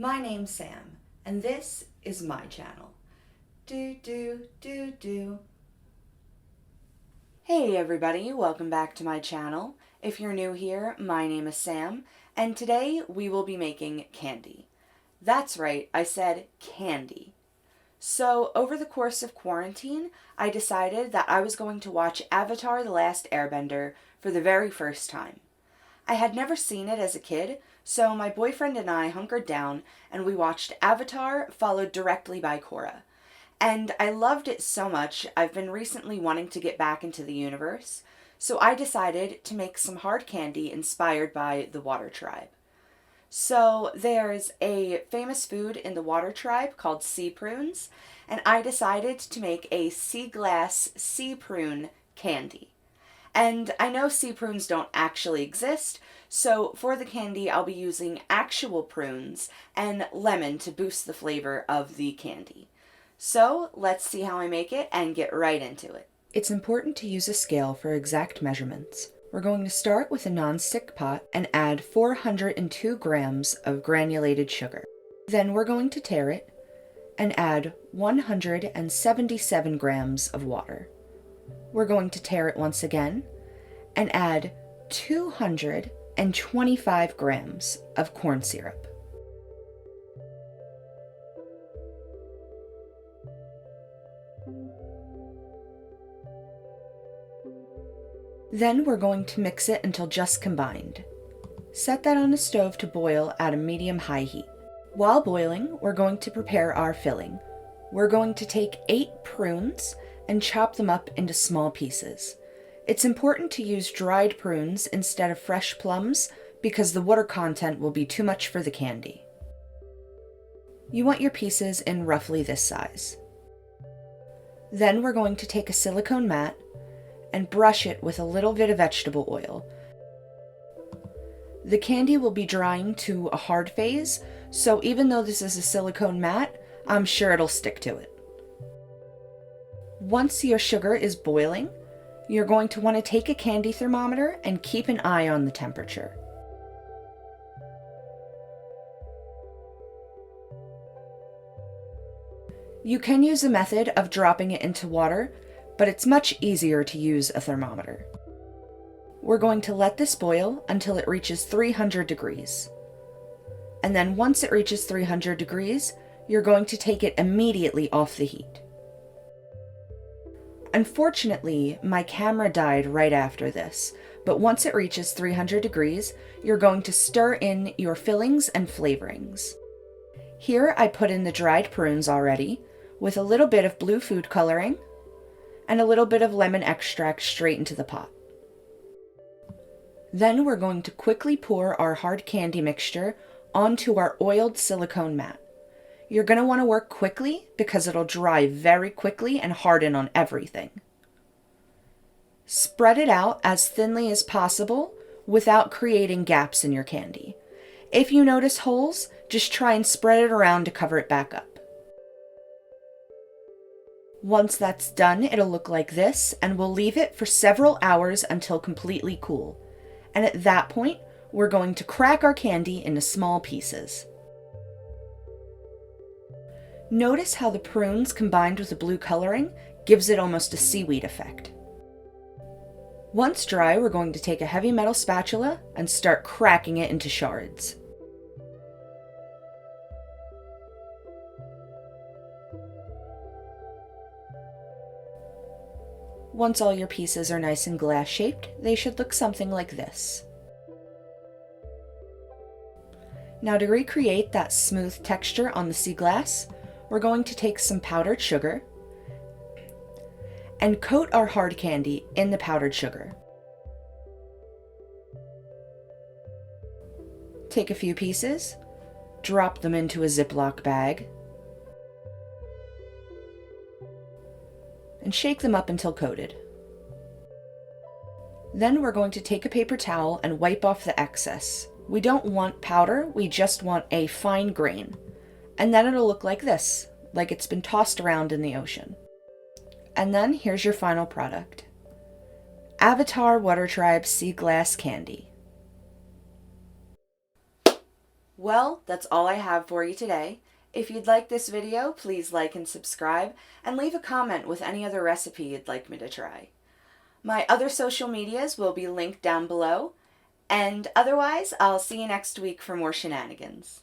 My name's Sam, and this is my channel. Do do do do. Hey everybody, welcome back to my channel. If you're new here, my name is Sam, and today we will be making candy. That's right, I said candy. So, over the course of quarantine, I decided that I was going to watch Avatar: The Last Airbender for the very first time. I had never seen it as a kid, so my boyfriend and I hunkered down and we watched Avatar, followed directly by Korra. And I loved it so much, I've been recently wanting to get back into the universe, so I decided to make some hard candy inspired by the Water Tribe. So there's a famous food in the Water Tribe called sea prunes, and I decided to make a sea glass sea prune candy. And I know sea prunes don't actually exist, so for the candy I'll be using actual prunes and lemon to boost the flavor of the candy. So let's see how I make it and get right into it. It's important to use a scale for exact measurements. We're going to start with a non-stick pot and add 402 grams of granulated sugar. Then we're going to tare it and add 177 grams of water. We're going to tare it once again and add 225 grams of corn syrup. Then we're going to mix it until just combined. Set that on a stove to boil at a medium-high heat. While boiling, we're going to prepare our filling. We're going to take 8 prunes and chop them up into small pieces. It's important to use dried prunes instead of fresh plums because the water content will be too much for the candy. You want your pieces in roughly this size. Then we're going to take a silicone mat and brush it with a little bit of vegetable oil. The candy will be drying to a hard phase, so even though this is a silicone mat, I'm sure it'll stick to it. Once your sugar is boiling, you're going to want to take a candy thermometer and keep an eye on the temperature. You can use a method of dropping it into water, but it's much easier to use a thermometer. We're going to let this boil until it reaches 300 degrees. And then once it reaches 300 degrees, you're going to take it immediately off the heat. Unfortunately, my camera died right after this, but once it reaches 300 degrees, you're going to stir in your fillings and flavorings. Here I put in the dried prunes already, with a little bit of blue food coloring, and a little bit of lemon extract straight into the pot. Then we're going to quickly pour our hard candy mixture onto our oiled silicone mat. You're going to want to work quickly because it'll dry very quickly and harden on everything. Spread it out as thinly as possible without creating gaps in your candy. If you notice holes, just try and spread it around to cover it back up. Once that's done, it'll look like this, and we'll leave it for several hours until completely cool. And at that point, we're going to crack our candy into small pieces. Notice how the prunes combined with the blue coloring gives it almost a seaweed effect. Once dry, we're going to take a heavy metal spatula and start cracking it into shards. Once all your pieces are nice and glass-shaped, they should look something like this. Now to recreate that smooth texture on the sea glass, we're going to take some powdered sugar and coat our hard candy in the powdered sugar. Take a few pieces, drop them into a Ziploc bag, and shake them up until coated. Then we're going to take a paper towel and wipe off the excess. We don't want powder, we just want a fine grain. And then it'll look like this, like it's been tossed around in the ocean. And then here's your final product. Avatar Water Tribe Sea Glass Candy. Well, that's all I have for you today. If you'd like this video, please like and subscribe, and leave a comment with any other recipe you'd like me to try. My other social medias will be linked down below, and otherwise, I'll see you next week for more shenanigans.